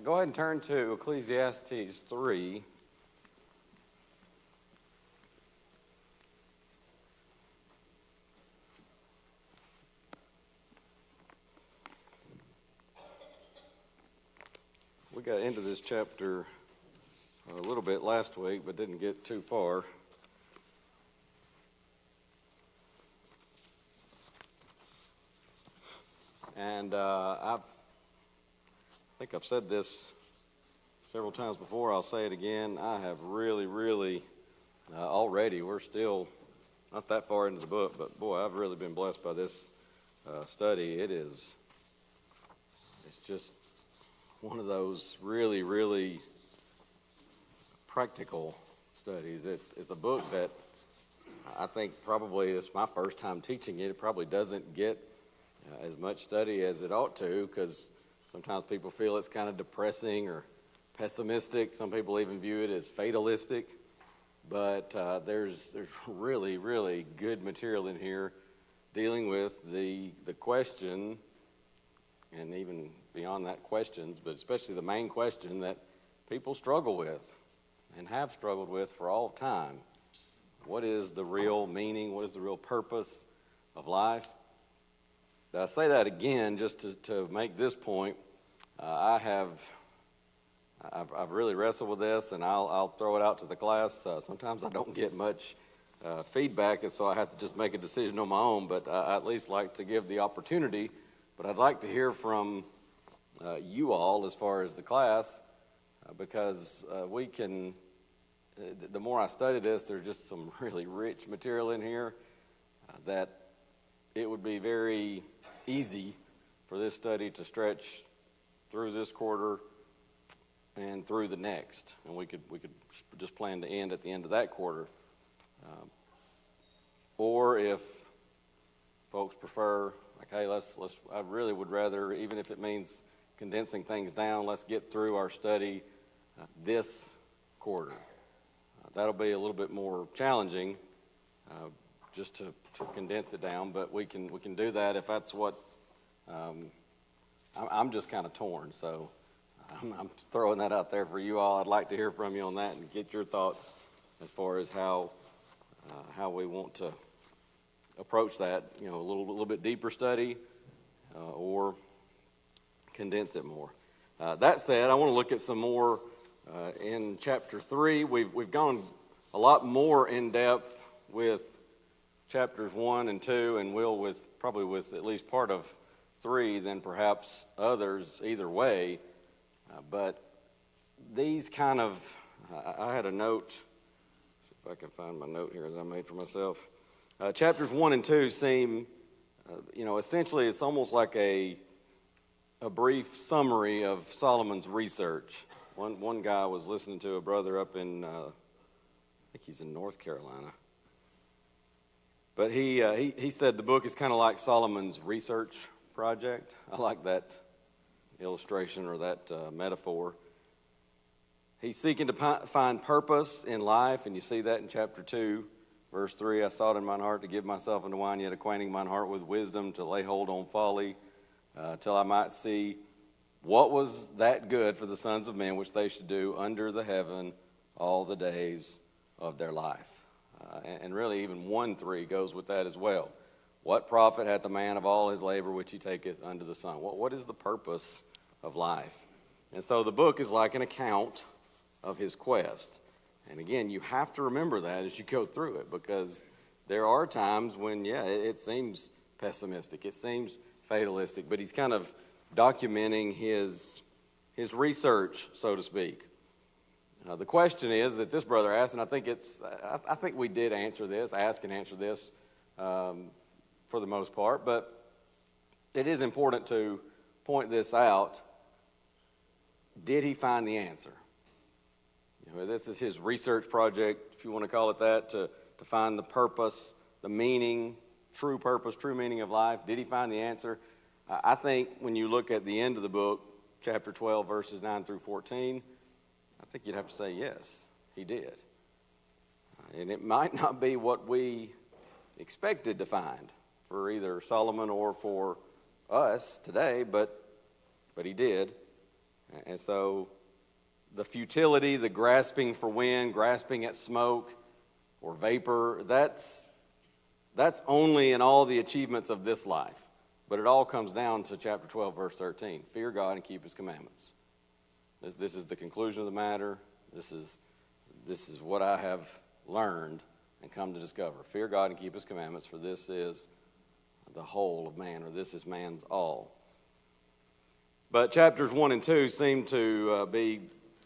Go ahead and turn to Ecclesiastes 3. We got into this chapter a little bit last week, but didn't get too far. And I think I've said this several times before. I'll say it again. I have really, already, we're still not that far into the book, but boy, I've really been blessed by this study. It's just one of those really practical studies. It's a book that I think probably it's my first time teaching it. It probably doesn't get as much study as it ought to, because sometimes people feel it's kind of depressing or pessimistic. Some people even view it as fatalistic. But there's really good material in here dealing with the question, and even beyond that questions, but especially the main question that people struggle with and have struggled with for all time. What is the real meaning? What is the real purpose of life? I say that again just to make this point. I've really wrestled with this, and I'll throw it out to the class. Sometimes I don't get much feedback, and so I have to just make a decision on my own, but I at least like to give the opportunity. But I'd like to hear from you all as far as the class, because we can, the more I study this, there's just some really rich material in here that it would be very easy for this study to stretch through this quarter and through the next, and we could just plan to end at the end of that quarter. Or if folks prefer, like, hey, I really would rather, even if it means condensing things down, let's get through our study this quarter. That'll be a little bit more challenging, just to condense it down, but we can do that if that's what. I'm just kind of torn, so I'm throwing that out there for you all. I'd like to hear from you on that and get your thoughts as far as how we want to approach that. A little bit deeper study, or condense it more. That said, I want to look at some more in chapter 3. We've gone a lot more in depth with chapters 1 and 2, and will probably with at least part of 3 than perhaps others either way. But these kind of, I had a note, see if I can find my note here as I made for myself. Chapters 1 and 2 seem, essentially it's almost like a brief summary of Solomon's research. One guy was listening to a brother up in, I think he's in North Carolina. But he said the book is kind of like Solomon's research project. I like that illustration or that metaphor. He's seeking to find purpose in life, and you see that in chapter 2, verse 3. I sought in mine heart to give myself unto wine, yet acquainting mine heart with wisdom, to lay hold on folly, till I might see what was that good for the sons of men which they should do under the heaven all the days of their life. And really even 1:3 goes with that as well. What profit hath the man of all his labor which he taketh under the sun? What is the purpose of life? And so the book is like an account of his quest. And again, you have to remember that as you go through it, because there are times when, it seems pessimistic, it seems fatalistic, but he's kind of documenting his research, so to speak. The question is that this brother asked, and I think we did ask and answer this for the most part, but it is important to point this out. Did he find the answer? This is his research project, if you want to call it that, to find the purpose, the meaning, true purpose, true meaning of life. Did he find the answer? I think when you look at the end of the book, chapter 12, verses 9 through 14, I think you'd have to say yes, he did. And it might not be what we expected to find for either Solomon or for us today, but he did. And so the futility, the grasping for wind, grasping at smoke or vapor, that's only in all the achievements of this life. But it all comes down to chapter 12, verse 13. Fear God and keep his commandments. This is the conclusion of the matter. This is what I have learned and come to discover. Fear God and keep his commandments, for this is the whole of man, or this is man's all. But chapters 1 and 2 seem to be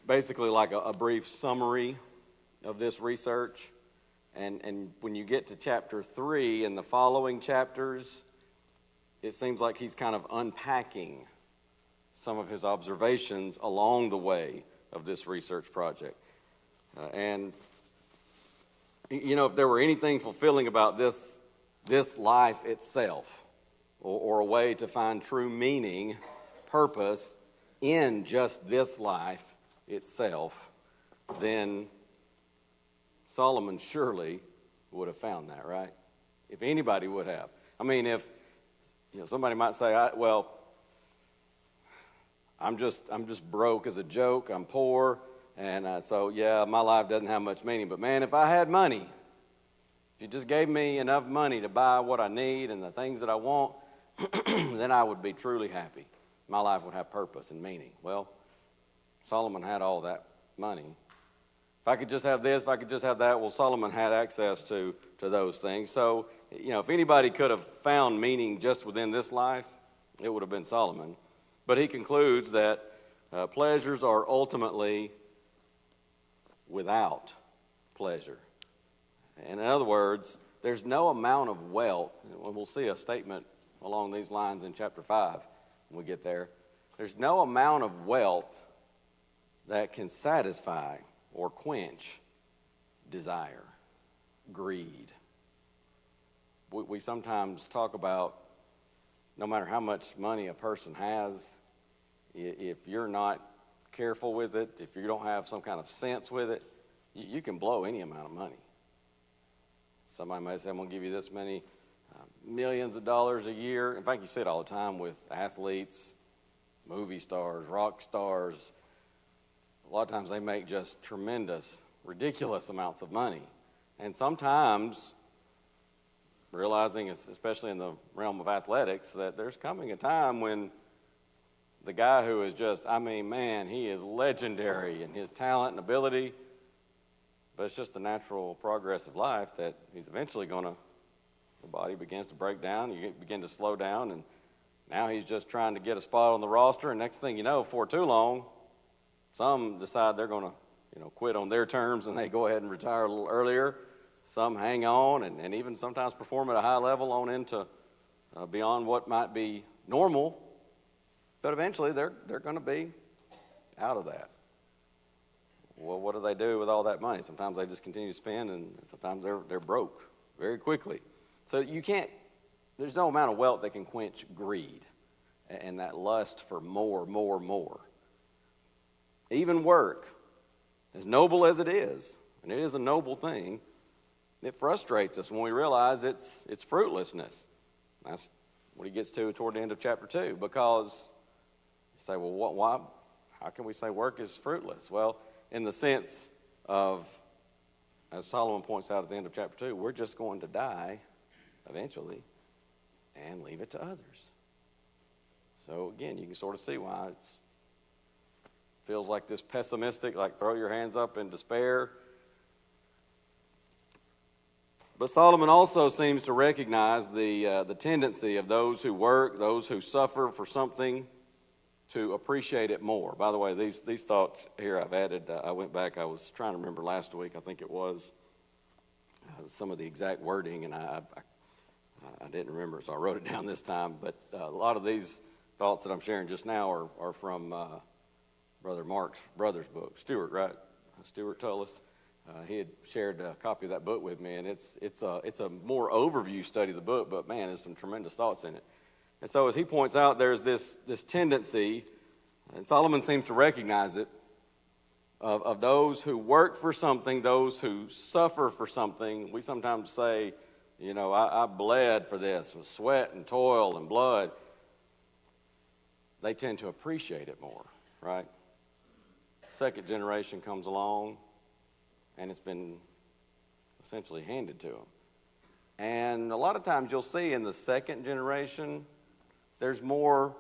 basically like a brief summary of this research. And when you get to chapter 3 and the following chapters, it seems like he's kind of unpacking some of his observations along the way of this research project. And, you know, if there were anything fulfilling about this life itself, or a way to find true meaning, purpose in just this life itself, then Solomon surely would have found that, right? If anybody would have. I mean, if somebody might say, well, I'm just broke as a joke. I'm poor, and so yeah, my life doesn't have much meaning. But man, if I had money, if you just gave me enough money to buy what I need and the things that I want, then I would be truly happy. My life would have purpose and meaning. Well, Solomon had all that money. If I could just have this, if I could just have that, well, Solomon had access to those things. So, if anybody could have found meaning just within this life, it would have been Solomon. But he concludes that pleasures are ultimately without pleasure. And in other words, there's no amount of wealth, and we'll see a statement along these lines in chapter 5 when we get there. There's no amount of wealth that can satisfy or quench desire, greed. We sometimes talk about no matter how much money a person has, if you're not careful with it, if you don't have some kind of sense with it, you can blow any amount of money. Somebody may say, I'm going to give you this many millions of dollars a year. In fact, you see it all the time with athletes, movie stars, rock stars. A lot of times they make just tremendous, ridiculous amounts of money. And sometimes, realizing, especially in the realm of athletics, that there's coming a time when the guy who is just, he is legendary in his talent and ability, but it's just the natural progress of life that he's eventually the body begins to break down, you begin to slow down, and now he's just trying to get a spot on the roster, and next thing you know, before too long, some decide they're going to quit on their terms and they go ahead and retire a little earlier. Some hang on and even sometimes perform at a high level on into beyond what might be normal. But eventually they're going to be out of that. Well, what do they do with all that money? Sometimes they just continue to spend, and sometimes they're broke very quickly. So there's no amount of wealth that can quench greed and that lust for more. Even work, as noble as it is, and it is a noble thing, it frustrates us when we realize its fruitlessness. That's what he gets to toward the end of chapter 2, because you say, well, why? How can we say work is fruitless? Well, in the sense of, as Solomon points out at the end of chapter 2, we're just going to die eventually and leave it to others. So again, you can sort of see why it feels like this pessimistic, like throw your hands up in despair. But Solomon also seems to recognize the tendency of those who work, those who suffer for something, to appreciate it more. By the way, these thoughts here I've added. I went back. I was trying to remember last week. I think it was some of the exact wording, and I didn't remember, so I wrote it down this time. But a lot of these thoughts that I'm sharing just now are from Brother Mark's brother's book, Stuart, right? Stuart Tullis. He had shared a copy of that book with me, and it's a more overview study of the book, but man, there's some tremendous thoughts in it. And so as he points out, there's this tendency, and Solomon seems to recognize it, of those who work for something, those who suffer for something. We sometimes say, I bled for this with sweat and toil and blood. They tend to appreciate it more, right? second generation comes along, and it's been essentially handed to them. And a lot of times you'll see in the second generation, there's more,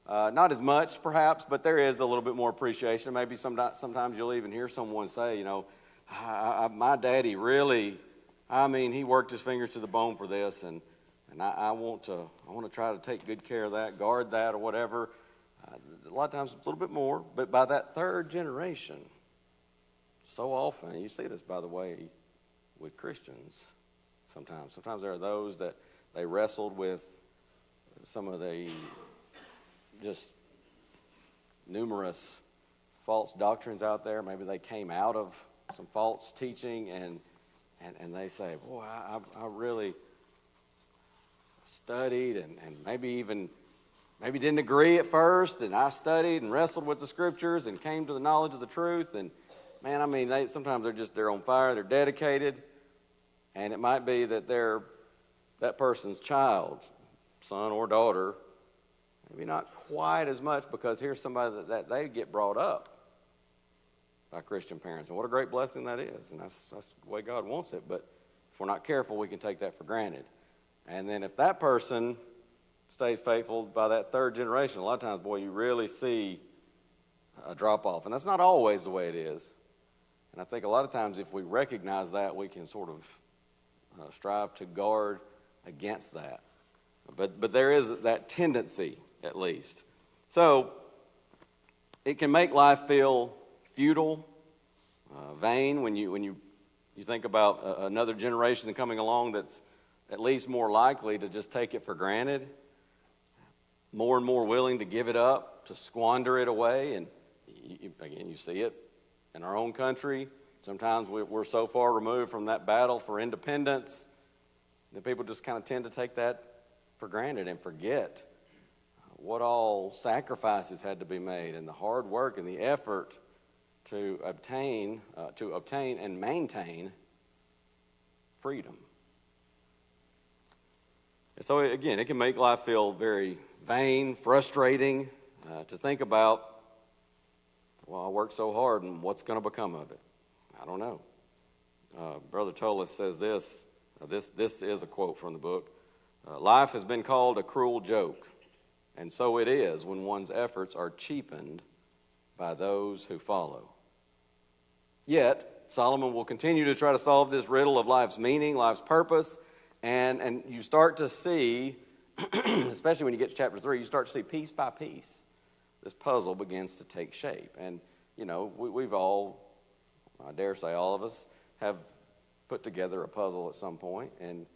not as much perhaps, but there is a little bit more appreciation. Maybe sometimes you'll even hear someone say, you know, my daddy really, he worked his fingers to the bone for this, and I want to try to take good care of that, guard that, or whatever. A lot of times it's a little bit more, but by that third generation, so often, you see this, by the way, with Christians sometimes. Sometimes there are those that they wrestled with some of the just numerous false doctrines out there. Maybe they came out of some false teaching, and they say, boy, I really studied and maybe didn't agree at first, and I studied and wrestled with the scriptures and came to the knowledge of the truth. And man, sometimes they're on fire, they're dedicated, and it might be that they're that person's child, son or daughter, maybe not quite as much, because here's somebody that they get brought up by Christian parents. And what a great blessing that is. And that's the way God wants it. But if we're not careful, we can take that for granted. And then if that person stays faithful by that third generation, a lot of times, boy, you really see a drop-off. And that's not always the way it is. And I think a lot of times if we recognize that, we can sort of strive to guard against that. But there is that tendency, at least. So it can make life feel futile, vain, when you think about another generation coming along that's at least more likely to just take it for granted, more and more willing to give it up, to squander it away. And again, you see it in our own country. Sometimes we're so far removed from that battle for independence that people just kind of tend to take that for granted and forget what all sacrifices had to be made, and the hard work and the effort to obtain and maintain freedom. And so again, it can make life feel very vain, frustrating, to think about, well, I worked so hard, and what's going to become of it? I don't know. Brother Tolis says this. This is a quote from the book. Life has been called a cruel joke, and so it is when one's efforts are cheapened by those who follow. Yet, Solomon will continue to try to solve this riddle of life's meaning, life's purpose, and you start to see, especially when you get to chapter 3, you start to see piece by piece, this puzzle begins to take shape. And, you know, we've all, I dare say all of us, have put together a puzzle at some point. And,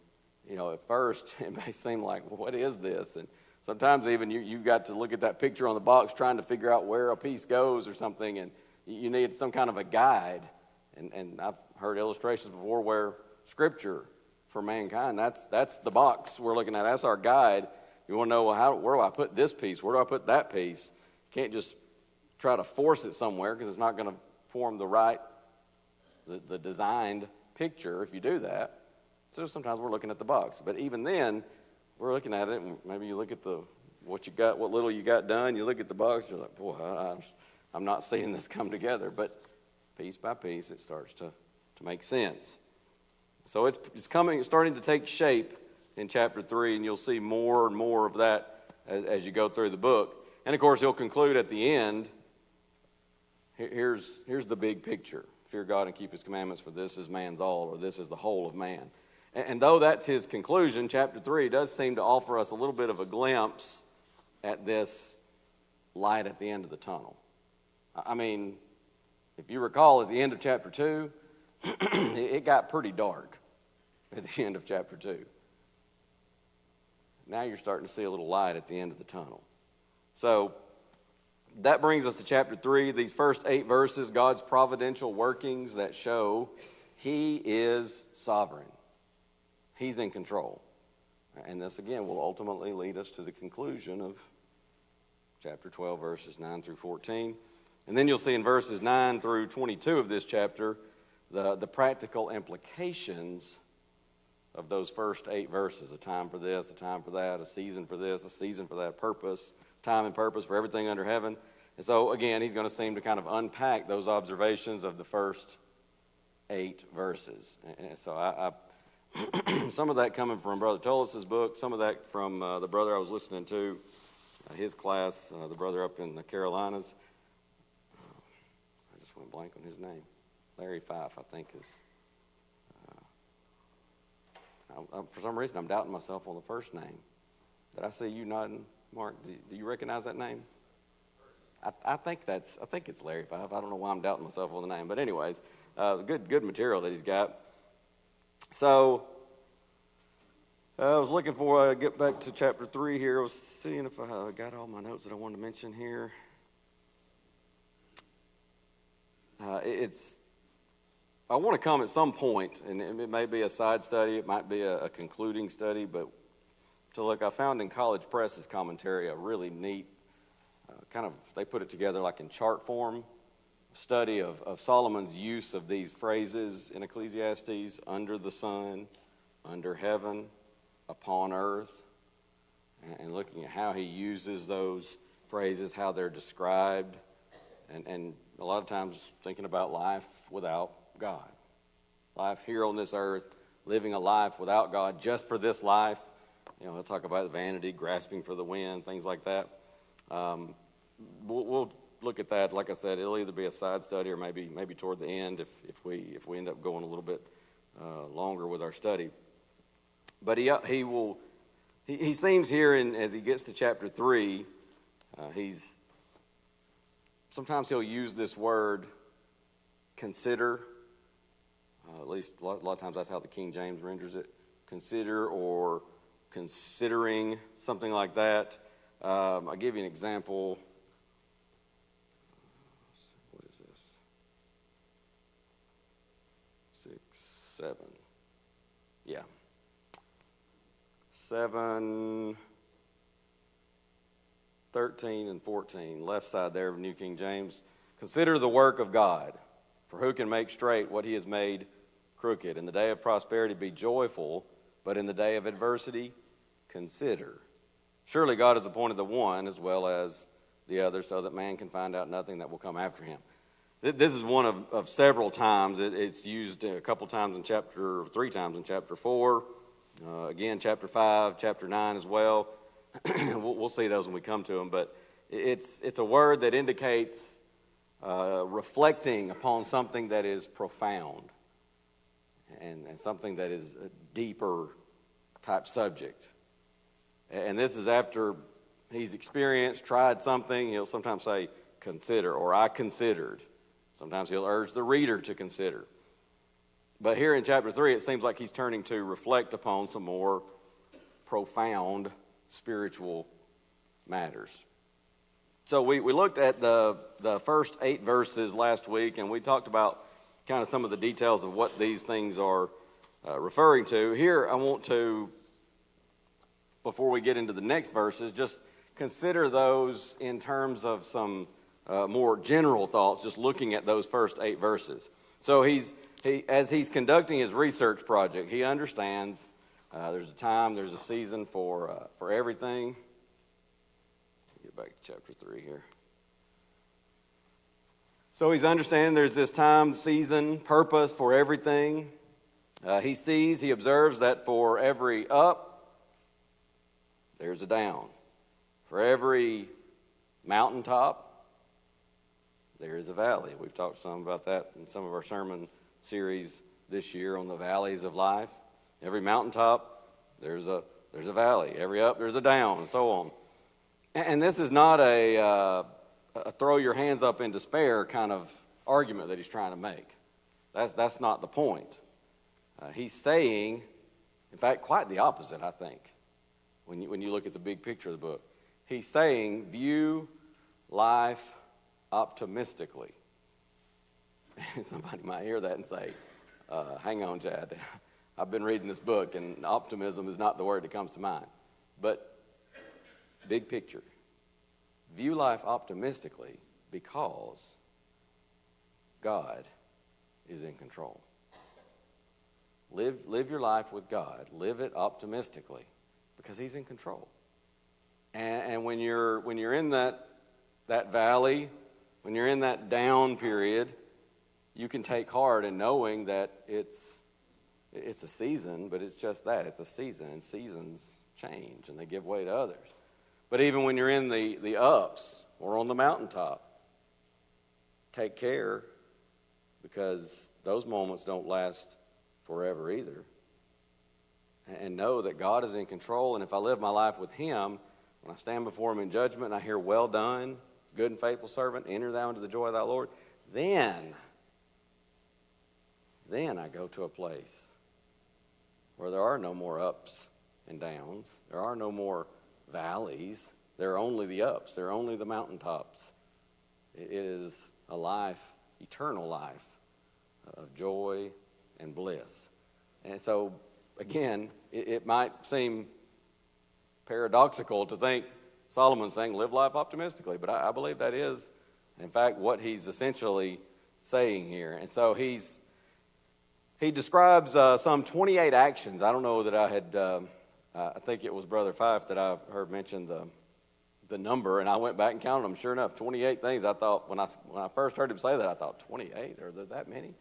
you know, at first it may seem like, well, what is this? And sometimes even you've got to look at that picture on the box trying to figure out where a piece goes or something, and you need some kind of a guide. And I've heard illustrations before where Scripture for mankind, that's the box we're looking at. That's our guide. You want to know, well, where do I put this piece? Where do I put that piece? You can't just try to force it somewhere, because it's not going to form the designed picture if you do that. So sometimes we're looking at the box. But even then, we're looking at it, and maybe you look at what little you got done, you look at the box, you're like, boy, I'm not seeing this come together. But piece by piece, it starts to make sense. So it's starting to take shape in chapter 3, and you'll see more and more of that as you go through the book. And of course, he'll conclude at the end. Here's the big picture. Fear God and keep his commandments, for this is man's all, or this is the whole of man. And though that's his conclusion, chapter 3 does seem to offer us a little bit of a glimpse at this light at the end of the tunnel. I mean, if you recall, at the end of chapter 2, it got pretty dark at the end of chapter 2. Now you're starting to see a little light at the end of the tunnel. So that brings us to chapter 3. These first 8 verses, God's providential workings that show he is sovereign. He's in control. And this, again, will ultimately lead us to the conclusion of chapter 12, verses 9 through 14. And then you'll see in verses 9 through 22 of this chapter the practical implications of those first 8 verses. A time for this, a time for that, a season for this, a season for that, purpose, time and purpose for everything under heaven. And so, again, he's going to seem to kind of unpack those observations of the first 8 verses. And so I some of that coming from Brother Tullis's book, some of that from the brother I was listening to, his class, the brother up in the Carolinas. I just went blank on his name. Larry Fife, I think, is... for some reason, I'm doubting myself on the first name. Did I see you nodding, Mark? Do you recognize that name? I think it's Larry Fife. I don't know why I'm doubting myself on the name, but anyways, good material that he's got. So I was looking for. Get back to chapter 3 here. I was seeing if I got all my notes that I wanted to mention here. I want to come at some point, and it may be a side study, it might be a concluding study, but to look, I found in College Press's commentary a really neat, they put it together like in chart form, study of Solomon's use of these phrases in Ecclesiastes: under the sun, under heaven, upon earth, and looking at how he uses those phrases, how they're described, and a lot of times thinking about life without God. Life here on this earth, living a life without God just for this life. He'll talk about vanity, grasping for the wind, things like that. We'll look at that. Like I said, it'll either be a side study or maybe toward the end if we end up going a little bit longer with our study. But he seems here, as he gets to chapter 3, sometimes he'll use this word consider. At least a lot of times that's how the King James renders it. Consider or considering, something like that. I'll give you an example. What is this? 6, 7. Yeah. 7, 13, and 14. Left side there of New King James. Consider the work of God. For who can make straight what he has made crooked? In the day of prosperity be joyful, but in the day of adversity consider. Surely God has appointed the one as well as the other, so that man can find out nothing that will come after him. This is one of several times. It's used a couple times in 3 times in chapter 4, again chapter 5, chapter 9 as well. We'll see those when we come to them, but it's a word that indicates reflecting upon something that is profound and something that is a deeper type subject. And this is after he's experienced, tried something. He'll sometimes say, consider, or I considered. Sometimes he'll urge the reader to consider. But here in chapter 3, it seems like he's turning to reflect upon some more profound spiritual matters. So we looked at the first 8 verses last week, and we talked about kind of some of the details of what these things are referring to. Here I want to, before we get into the next verses, just consider those in terms of some more general thoughts, just looking at those first 8 verses. So as he's conducting his research project, he understands there's a time, there's a season for everything. Get back to chapter 3 here. So he's understanding there's this time, season, purpose for everything. He observes that for every up, there's a down. For every mountaintop, there is a valley. We've talked some about that in some of our sermon series this year on the valleys of life. Every mountaintop, there's a valley. Every up, there's a down, and so on. And this is not a throw your hands up in despair kind of argument that he's trying to make. That's not the point. He's saying, in fact, quite the opposite, I think, when you look at the big picture of the book. He's saying, view life optimistically. And somebody might hear that and say, hang on, Chad. I've been reading this book, and optimism is not the word that comes to mind. But big picture. View life optimistically because God is in control. Live your life with God. Live it optimistically because he's in control. And when you're in that that valley, when you're in that down period, you can take heart in knowing that it's a season, but it's just that. It's a season, and seasons change, and they give way to others. But even when you're in the ups or on the mountaintop, take care, because those moments don't last forever either. And know that God is in control, and if I live my life with Him, when I stand before Him in judgment and I hear, "Well done, good and faithful servant, enter thou into the joy of thy Lord," then I go to a place where there are no more ups and downs. There are no more valleys. There are only the ups. There are only the mountaintops. It is a life, eternal life, of joy and bliss. And so, again, it might seem paradoxical to think Solomon's saying live life optimistically, but I believe that is, in fact, what he's essentially saying here. And so he describes some 28 actions. I don't know that I think it was Brother Fife that I heard mention the number, and I went back and counted them. Sure enough, 28 things. I thought, when I first heard him say that, I thought, 28? Are there that many?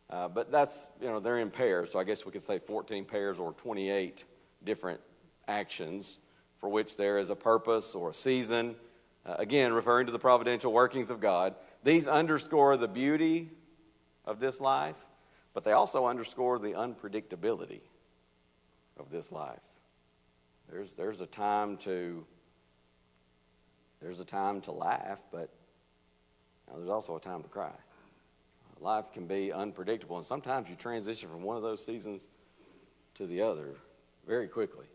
But that's, they're in pairs, so I guess we could say 14 pairs or 28 different actions for which there is a purpose or a season. Again, referring to the providential workings of God. These underscore the beauty of this life, but they also underscore the unpredictability of this life. There's a time to laugh, but there's also a time to cry. Life can be unpredictable, and sometimes you transition from one of those seasons to the other very quickly.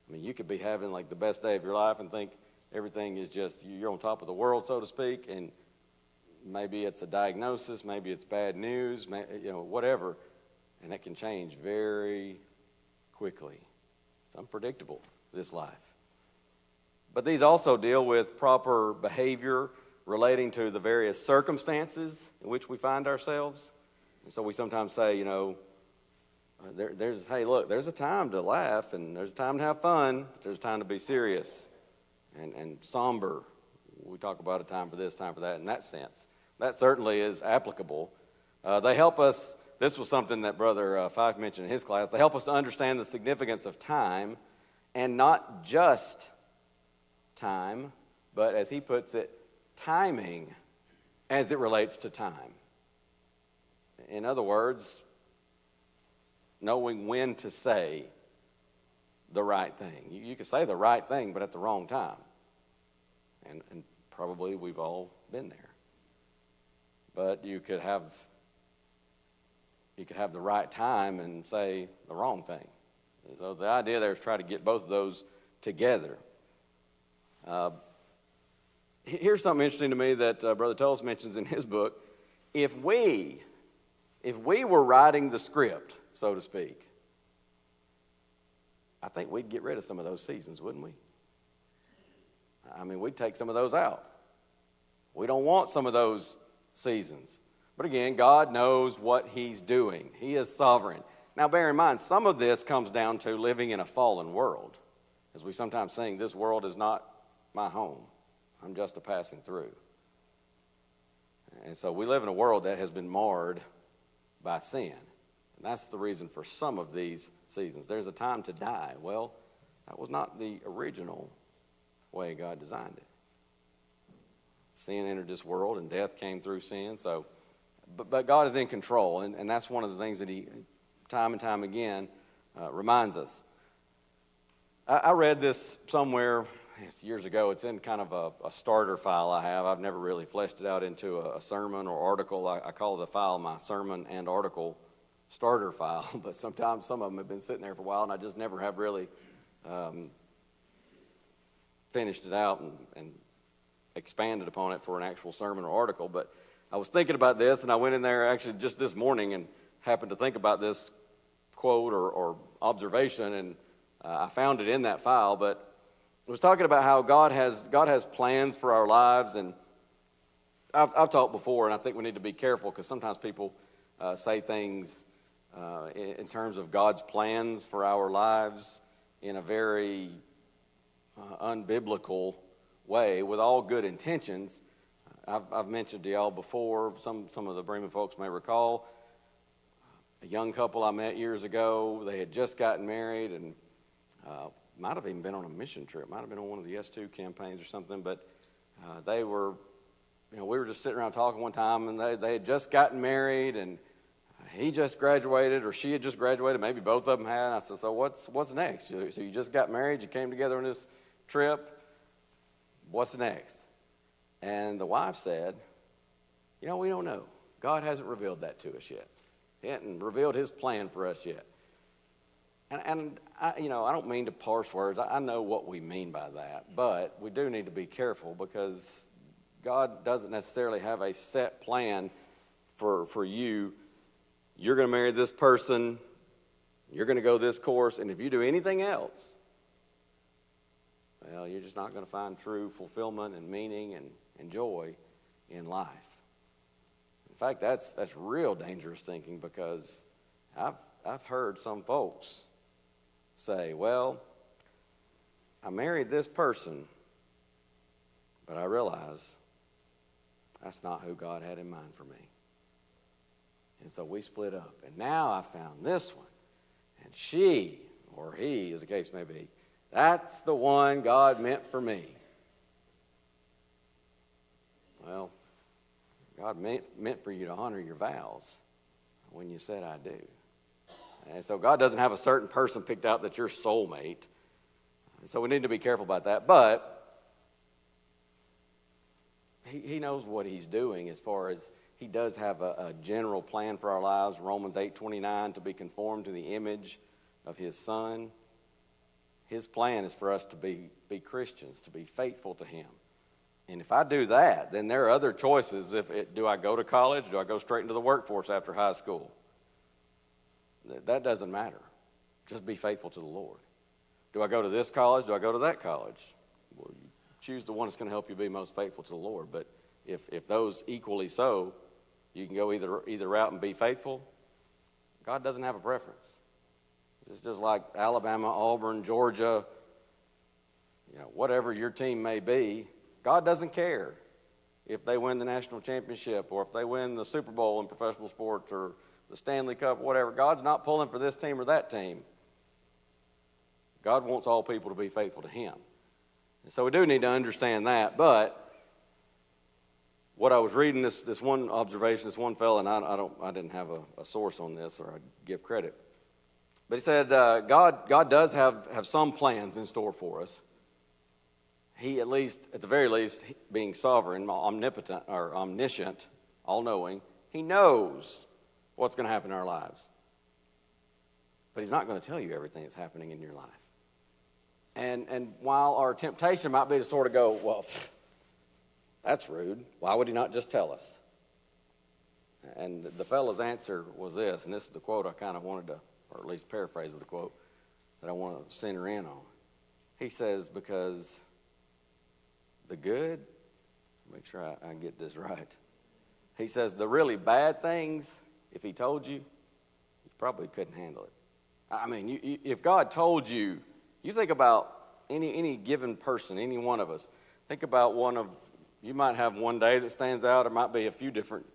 I mean, you could be having like the best day of your life and think everything is just, you're on top of the world, so to speak, and maybe it's a diagnosis, maybe it's bad news, whatever, and it can change very quickly. It's unpredictable, this life. But these also deal with proper behavior relating to the various circumstances in which we find ourselves. And so we sometimes say, hey, look, there's a time to laugh and there's a time to have fun, but there's a time to be serious and somber. We talk about a time for this, time for that in that sense. That certainly is applicable. They help us, this was something that Brother Fife mentioned in his class, they help us to understand the significance of time, and not just time, but as he puts it, timing as it relates to time. In other words, knowing when to say the right thing. You can say the right thing, but at the wrong time. And probably we've all been there. But you could have the right time and say the wrong thing. So the idea there is try to get both of those together. Here's something interesting to me that Brother Tullis mentions in his book. If we were writing the script, so to speak, I think we'd get rid of some of those seasons, wouldn't we? I mean, we'd take some of those out. We don't want some of those seasons. But again, God knows what He's doing. He is sovereign. Now, bear in mind, some of this comes down to living in a fallen world. As we sometimes sing, this world is not my home. I'm just a passing through. And so we live in a world that has been marred by sin. And that's the reason for some of these seasons. There's a time to die. Well, that was not the original way God designed it. Sin entered this world and death came through sin. But God is in control. And that's one of the things that He, time and time again, reminds us. I read this somewhere years ago. It's in kind of a starter file I have. I've never really fleshed it out into a sermon or article. I call the file my sermon and article starter file, but sometimes some of them have been sitting there for a while, and I just never have really finished it out and expanded upon it for an actual sermon or article. But I was thinking about this, and I went in there actually just this morning and happened to think about this quote or observation, and I found it in that file. But it was talking about how God has plans for our lives, and I've talked before, and I think we need to be careful because sometimes people say things in terms of God's plans for our lives in a very unbiblical way with all good intentions. I've mentioned to y'all before, some of the Bremen folks may recall, a young couple I met years ago. They had just gotten married and might have even been on a mission trip, might have been on one of the S2 campaigns or something, but they were, we were just sitting around talking one time, and they had just gotten married, and he just graduated, or she had just graduated, maybe both of them had. And I said, so what's next? So you just got married, you came together on this trip, what's next? And the wife said, we don't know. God hasn't revealed that to us yet. He hasn't revealed his plan for us yet. And I don't mean to parse words. I know what we mean by that, but we do need to be careful because God doesn't necessarily have a set plan for you. You're going to marry this person. You're going to go this course. And if you do anything else, well, you're just not going to find true fulfillment and meaning and joy in life. In fact, that's real dangerous thinking, because I've heard some folks say, well, I married this person, but I realize that's not who God had in mind for me. And so we split up. And now I found this one. And she, or he, as the case may be, that's the one God meant for me. Well, God meant for you to honor your vows when you said I do. And so God doesn't have a certain person picked out that's your soulmate. And so we need to be careful about that. But he knows what he's doing as far as he does have a general plan for our lives. Romans 8:29, to be conformed to the image of his Son. His plan is for us to be Christians, to be faithful to him. And if I do that, then there are other choices. Do I go to college? Do I go straight into the workforce after high school? That doesn't matter. Just be faithful to the Lord. Do I go to this college? Do I go to that college? Well, you choose the one that's going to help you be most faithful to the Lord. But if those equally so, you can go either route and be faithful. God doesn't have a preference. It's just like Alabama, Auburn, Georgia, whatever your team may be, God doesn't care if they win the national championship or if they win the Super Bowl in professional sports or the Stanley Cup, whatever. God's not pulling for this team or that team. God wants all people to be faithful to him. And so we do need to understand that. But what I was reading, this one observation, this one fellow, and I didn't have a source on this, or I'd give credit. But he said, God does have some plans in store for us. He, at the very least, being sovereign, omnipotent, or omniscient, all-knowing, he knows what's going to happen in our lives. But he's not going to tell you everything that's happening in your life. And while our temptation might be to sort of go, well, that's rude. Why would he not just tell us? And the fellow's answer was this, and this is the quote I kind of wanted to, or at least paraphrase of the quote that I want to center in on. He says, because the good, make sure I get this right. He says the really bad things, if he told you probably couldn't handle it. I mean, if God told you, you think about any given person, any one of us. Think about you might have one day that stands out. It might be a few different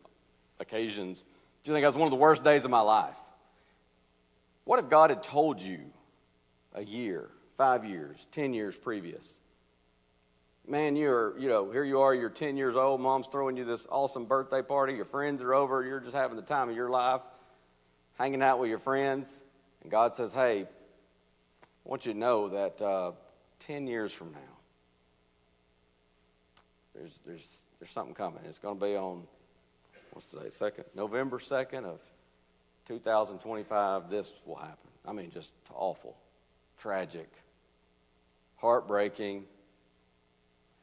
occasions. Do you think that was one of the worst days of my life? What if God had told you a year, 5 years, 10 years previous? Man, here you are, you're 10 years old, mom's throwing you this awesome birthday party, your friends are over, you're just having the time of your life, hanging out with your friends, and God says, hey, I want you to know that 10 years from now, there's something coming. It's going to be on, November 2nd of 2025, this will happen. I mean, just awful, tragic, heartbreaking.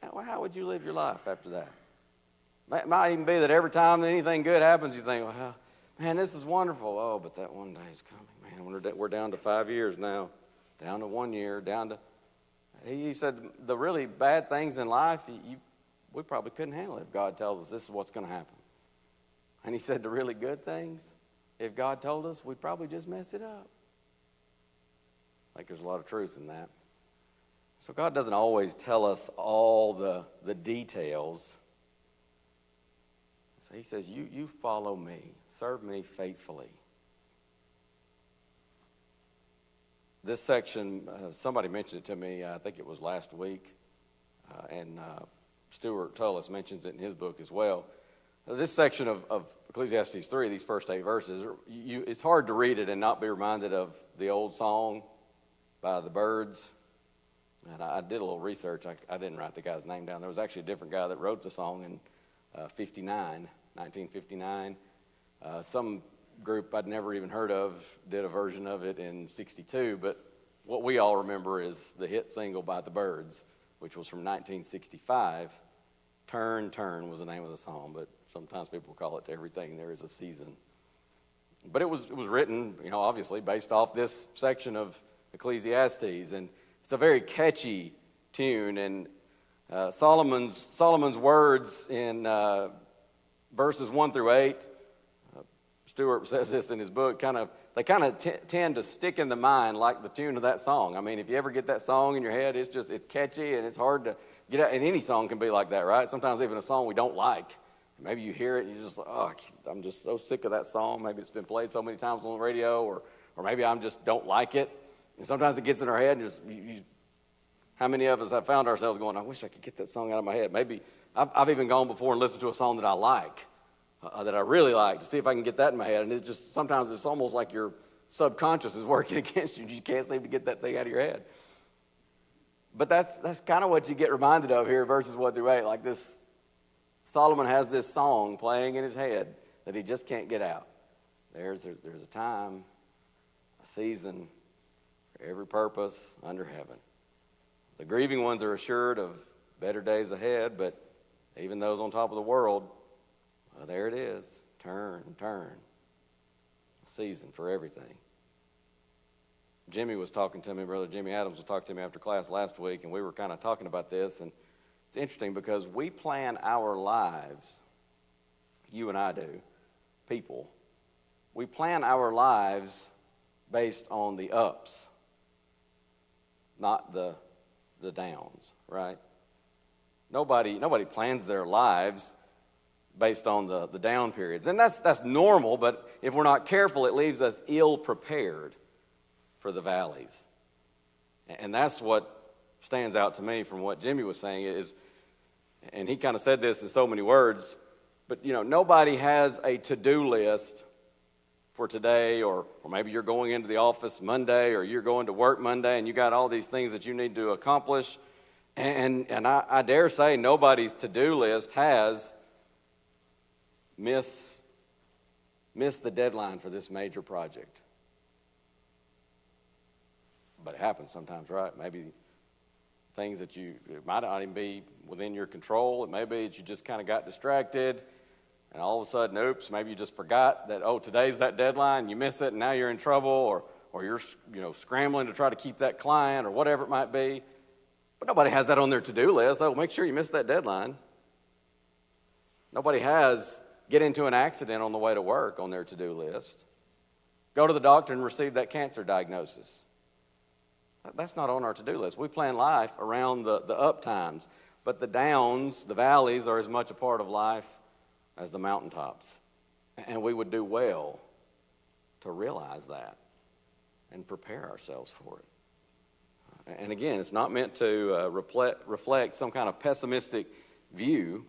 How would you live your life after that? It might even be that every time that anything good happens, you think, well, man, this is wonderful. Oh, but that one day is coming. Man, we're down to 5 years now, down to 1 year, down to... He said the really bad things in life, we probably couldn't handle it if God tells us this is what's going to happen. And he said the really good things, if God told us, we'd probably just mess it up. I think there's a lot of truth in that. So God doesn't always tell us all the details, So he says, you follow me, serve me faithfully. This section, somebody mentioned it to me, I think it was last week, and Stuart Tullis mentions it in his book as well. This section of Ecclesiastes 3, these first 8 verses, it's hard to read it and not be reminded of the old song by the Byrds. And I did a little research. I didn't write the guy's name down. There was actually a different guy that wrote the song in 1959. Some group I'd never even heard of did a version of it in 62, but what we all remember is the hit single by the Byrds, which was from 1965. Turn, Turn was the name of the song, but sometimes people call it To Everything There Is a Season. But it was written, obviously based off this section of Ecclesiastes, and it's a very catchy tune. And Solomon's words in verses 1 through 8, Stuart says this in his book, they tend to stick in the mind like the tune of that song. I mean, if you ever get that song in your head, it's catchy and it's hard to get out. And any song can be like that, right? Sometimes even a song we don't like. Maybe you hear it and you're just like, oh, I'm just so sick of that song. Maybe it's been played so many times on the radio, or maybe I just don't like it. And sometimes it gets in our head and how many of us have found ourselves going, I wish I could get that song out of my head. Maybe I've even gone before and listened to a song that I like, that I really like, to see if I can get that in my head. And sometimes it's almost like your subconscious is working against you. You can't seem to get that thing out of your head. But that's kind of what you get reminded of here in verses 1 through 8. Like this, Solomon has this song playing in his head that he just can't get out. There's a time, a season for every purpose under heaven. The grieving ones are assured of better days ahead, but even those on top of the world, well, there it is. Turn, turn. A season for everything. Jimmy was talking to me, Brother Jimmy Adams was talking to me after class last week, and we were kind of talking about this, and it's interesting because we plan our lives, you and I do, people, we plan our lives based on the ups, not the downs, right? Nobody plans their lives based on the down periods. And that's normal, but if we're not careful, it leaves us ill prepared for the valleys. And that's what stands out to me from what Jimmy was saying is, and he kind of said this in so many words, but nobody has a to-do list for today, or maybe you're going into the office Monday, or you're going to work Monday, and you got all these things that you need to accomplish. And I dare say nobody's to-do list has miss the deadline for this major project. But it happens sometimes, right? Maybe things that it might not even be within your control. It may be that you just kind of got distracted, and all of a sudden, oops, maybe you just forgot that, today's that deadline, you miss it, and now you're in trouble, or you're scrambling to try to keep that client, or whatever it might be. But nobody has that on their to-do list. Make sure you miss that deadline. Nobody has get into an accident on the way to work on their to-do list. Go to the doctor and receive that cancer diagnosis. That's not on our to-do list. We plan life around the up times, but the downs, the valleys, are as much a part of life as the mountaintops. And we would do well to realize that and prepare ourselves for it. And again, it's not meant to reflect some kind of pessimistic view,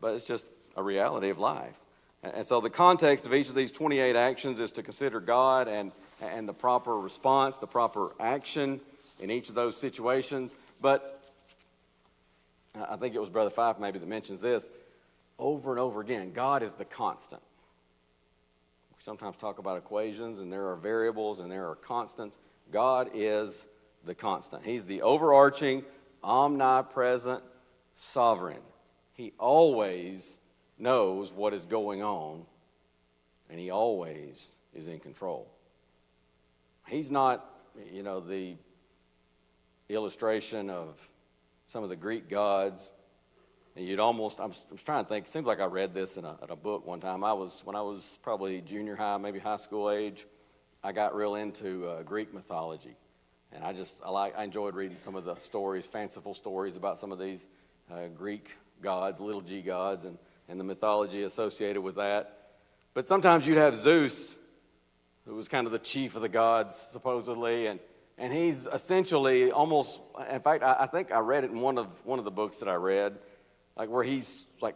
but it's just a reality of life. And so the context of each of these 28 actions is to consider God and the proper response, the proper action in each of those situations. But I think it was Brother Fife maybe that mentions this over and over again. God is the constant. We sometimes talk about equations, and there are variables and there are constants. God is the constant. He's the overarching, omnipresent, sovereign. He always knows what is going on, and he always is in control. He's not, the illustration of some of the Greek gods. And I was trying to think, it seems like I read this in a book one time. When I was probably junior high, maybe high school age, I got real into Greek mythology. And I enjoyed reading some of the stories, fanciful stories about some of these Greek gods, little g gods. And and the mythology associated with that. But sometimes you'd have Zeus, who was kind of the chief of the gods, supposedly, and he's essentially almost, in fact, I think I read it in one of the books that I read, like where he's like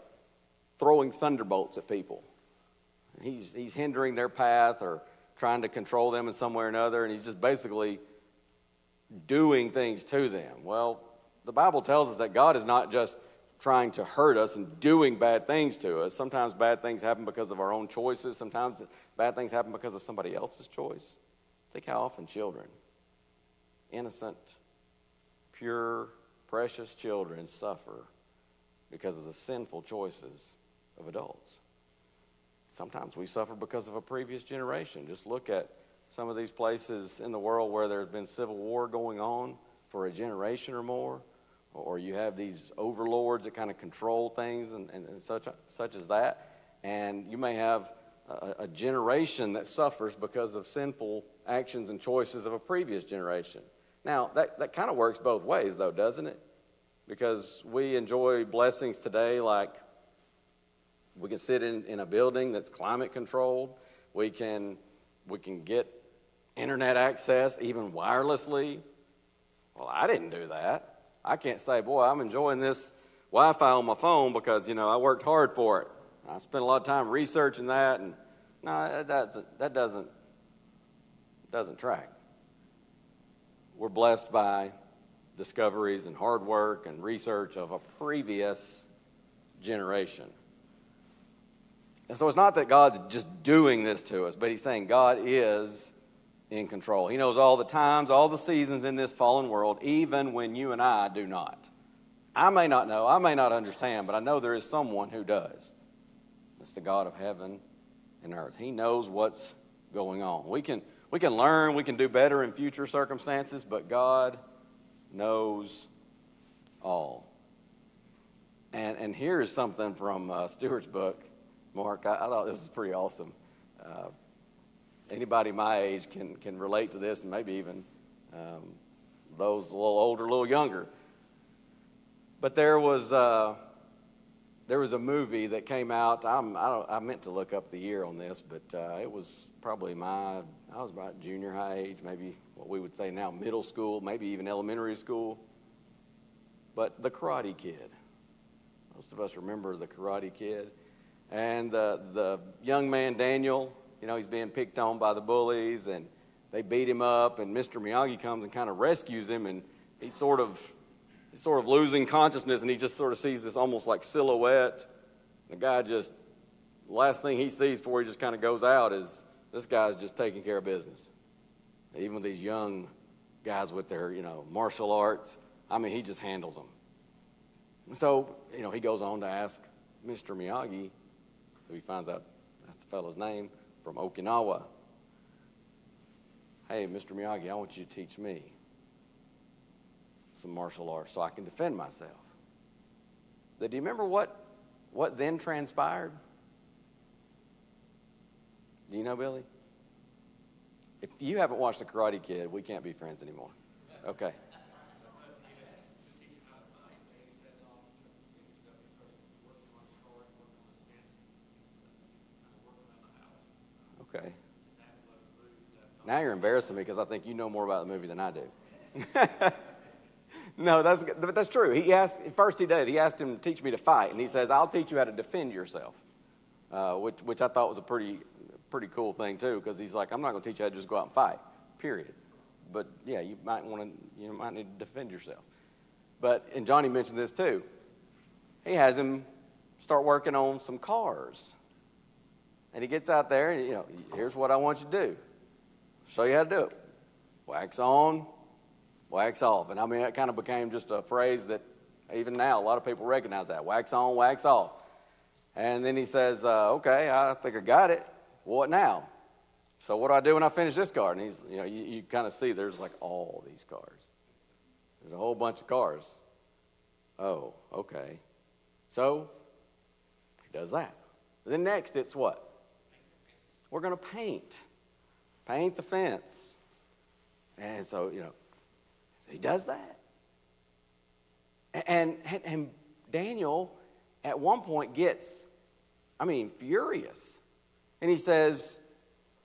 throwing thunderbolts at people. He's hindering their path or trying to control them in some way or another, and he's just basically doing things to them. Well, the Bible tells us that God is not just trying to hurt us and doing bad things to us. Sometimes bad things happen because of our own choices. Sometimes bad things happen because of somebody else's choice. Think how often children, innocent, pure, precious children, suffer because of the sinful choices of adults. Sometimes we suffer because of a previous generation. Just look at some of these places in the world where there's been civil war going on for a generation or more, or you have these overlords that kind of control things and such as that, and you may have a generation that suffers because of sinful actions and choices of a previous generation. Now, that kind of works both ways, though, doesn't it? Because we enjoy blessings today, like we can sit in a building that's climate controlled. We can get internet access, even wirelessly. Well, I didn't do that. I can't say, boy, I'm enjoying this Wi-Fi on my phone because, I worked hard for it. I spent a lot of time researching that, and no, that doesn't track. We're blessed by discoveries and hard work and research of a previous generation. And so it's not that God's just doing this to us, but he's saying God is in control. He knows all the times, all the seasons in this fallen world, even when you and I do not. I may not know, I may not understand, but I know there is someone who does. It's the God of heaven and earth. He knows what's going on. We can learn, we can do better in future circumstances, but God knows all. And here is something from Stuart's book. Mark, I thought this was pretty awesome. Anybody my age can relate to this, and maybe even those a little older, a little younger. But there was a movie that came out. I meant to look up the year on this, but it was probably I was about junior high age, maybe what we would say now middle school, maybe even elementary school. But The Karate Kid. Most of us remember The Karate Kid. And the young man, Daniel, he's being picked on by the bullies, and they beat him up, and Mr. Miyagi comes and kind of rescues him, and he's sort of losing consciousness, and he just sort of sees this almost like silhouette. The guy the last thing he sees before he just kind of goes out is this guy's just taking care of business. Even with these young guys with their, martial arts, he just handles them. And so, he goes on to ask Mr. Miyagi, who he finds out that's the fellow's name, from Okinawa. Hey, Mr. Miyagi, I want you to teach me some martial arts so I can defend myself. Do you remember what then transpired? Do you know, Billy? If you haven't watched The Karate Kid, we can't be friends anymore. Okay. Okay. Now you're embarrassing me because I think you know more about the movie than I do. No, that's true. He asked him to teach me to fight, and he says, I'll teach you how to defend yourself, which I thought was a pretty cool thing too, because he's like, I'm not going to teach you how to just go out and fight, period. But yeah, you might need to defend yourself. And Johnny mentioned this too. He has him start working on some cars. And he gets out there and, here's what I want you to do. Show you how to do it. Wax on, wax off. And it kind of became just a phrase that even now a lot of people recognize that. Wax on, wax off. And then he says, okay, I think I got it. What now? So what do I do when I finish this car? And he's, you kind of see there's like all these cars. There's a whole bunch of cars. Oh, okay. So he does that. Then next it's what? We're going to paint the fence. And so, he does that. And Daniel at one point gets furious. And he says,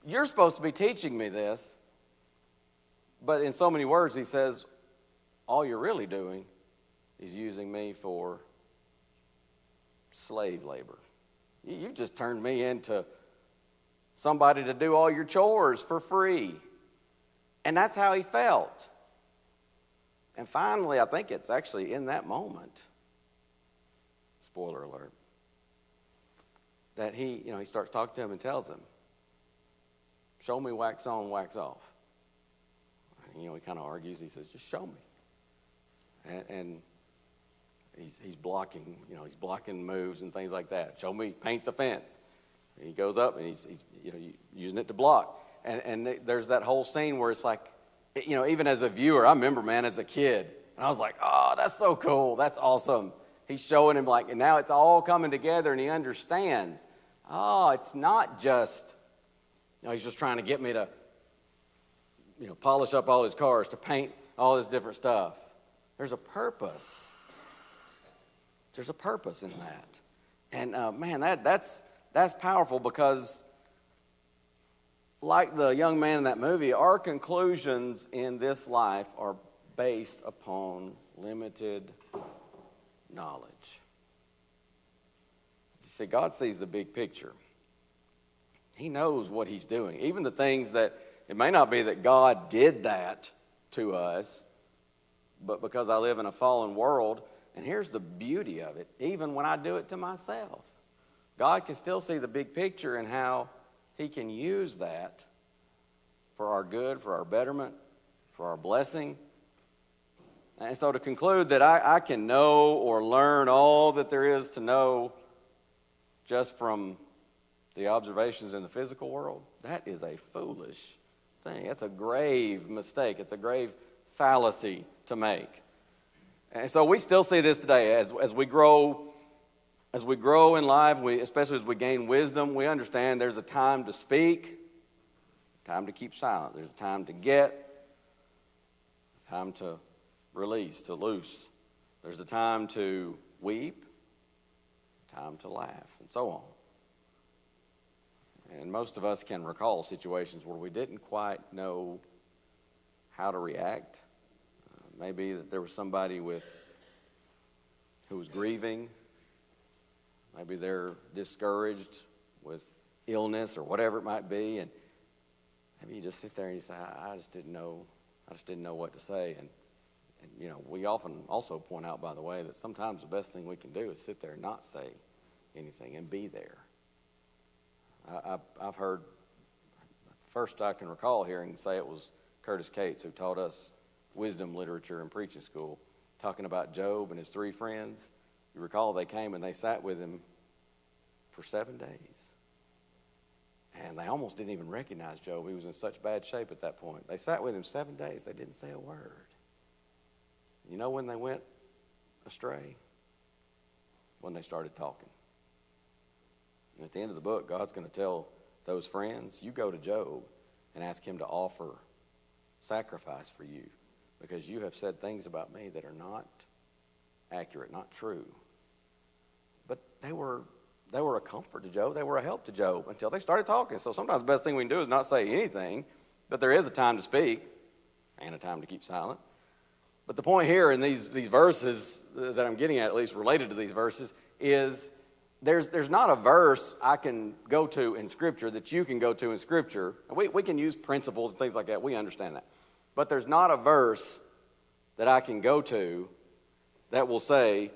you're supposed to be teaching me this. But in so many words, he says, all you're really doing is using me for slave labor. You've just turned me into somebody to do all your chores for free. And that's how he felt. And finally, I think it's actually in that moment, spoiler alert, that he starts talking to him and tells him, show me wax on, wax off. He kind of argues. He says, just show me. And he's blocking, he's blocking moves and things like that. Show me, paint the fence. And he goes up and he's using it to block. And there's that whole scene where it's like, even as a viewer, I remember, man, as a kid, and I was like, oh, that's so cool. That's awesome. He's showing him and now it's all coming together and he understands. Oh, it's not just, he's just trying to get me to, polish up all his cars, to paint all this different stuff. There's a purpose. There's a purpose in that. And, man, that's powerful because like the young man in that movie, our conclusions in this life are based upon limited knowledge. You see, God sees the big picture. He knows what he's doing. Even the things that, it may not be that God did that to us, but because I live in a fallen world, and here's the beauty of it, even when I do it to myself, God can still see the big picture and how he can use that for our good, for our betterment, for our blessing. And so to conclude that I can know or learn all that there is to know just from the observations in the physical world, that is a foolish thing. That's a grave mistake. It's a grave fallacy to make. And so we still see this today as we grow in life, especially as we gain wisdom, we understand there's a time to speak, time to keep silent. There's a time to get, a time to release, to loose. There's a time to weep, time to laugh, and so on. And most of us can recall situations where we didn't quite know how to react. Maybe that there was somebody who was grieving. Maybe they're discouraged with illness or whatever it might be, and maybe you just sit there and you say, I just didn't know what to say. And we often also point out, by the way, that sometimes the best thing we can do is sit there and not say anything and be there. I've heard, first I can recall hearing, say it was Curtis Cates who taught us wisdom literature in preaching school, talking about Job and his 3 friends. You recall they came and they sat with him for 7 days. And they almost didn't even recognize Job. He was in such bad shape at that point. They sat with him 7 days. They didn't say a word. You know when they went astray? When they started talking. And at the end of the book, God's going to tell those friends, you go to Job and ask him to offer sacrifice for you because you have said things about me that are not accurate, not true. But they were a comfort to Job. They were a help to Job until they started talking. So sometimes the best thing we can do is not say anything, but there is a time to speak and a time to keep silent. But the point here in these verses that I'm getting at least related to these verses, is there's not a verse I can go to in Scripture that you can go to in Scripture. We can use principles and things like that. We understand that. But there's not a verse that I can go to that will say,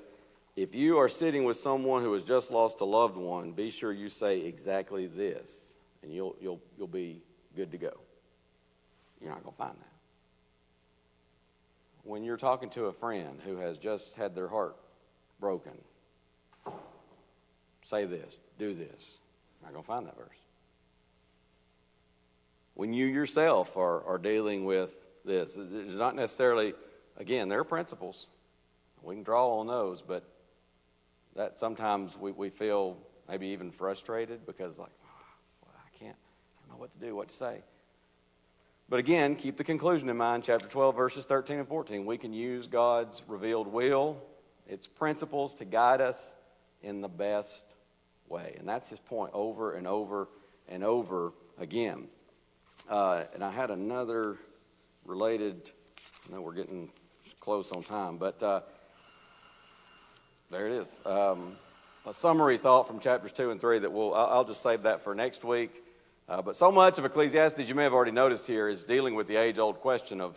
if you are sitting with someone who has just lost a loved one, be sure you say exactly this, and you'll be good to go. You're not going to find that. When you're talking to a friend who has just had their heart broken, say this, do this. You're not going to find that verse. When you yourself are dealing with this, it's not necessarily, again, there are principles. We can draw on those, but that sometimes we feel maybe even frustrated because I don't know what to do, what to say. But again, keep the conclusion in mind, chapter 12, verses 13 and 14. We can use God's revealed will, its principles, to guide us in the best way. And that's his point over and over and over again. And I had another related, I know we're getting close on time, but there it is. A summary thought from chapters 2 and 3 that I'll just save that for next week. But so much of Ecclesiastes, you may have already noticed here, is dealing with the age-old question of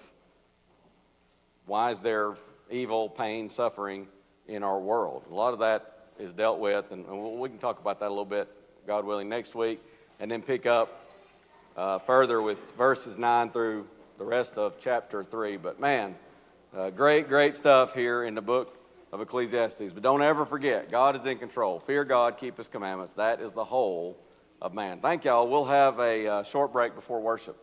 why is there evil, pain, suffering in our world? A lot of that is dealt with, and we can talk about that a little bit, God willing, next week, and then pick up further with verses 9 through the rest of chapter 3. But man, great stuff here in the book of Ecclesiastes. But don't ever forget, God is in control. Fear God, keep his commandments. That is the whole of man. Thank y'all. We'll have a short break before worship.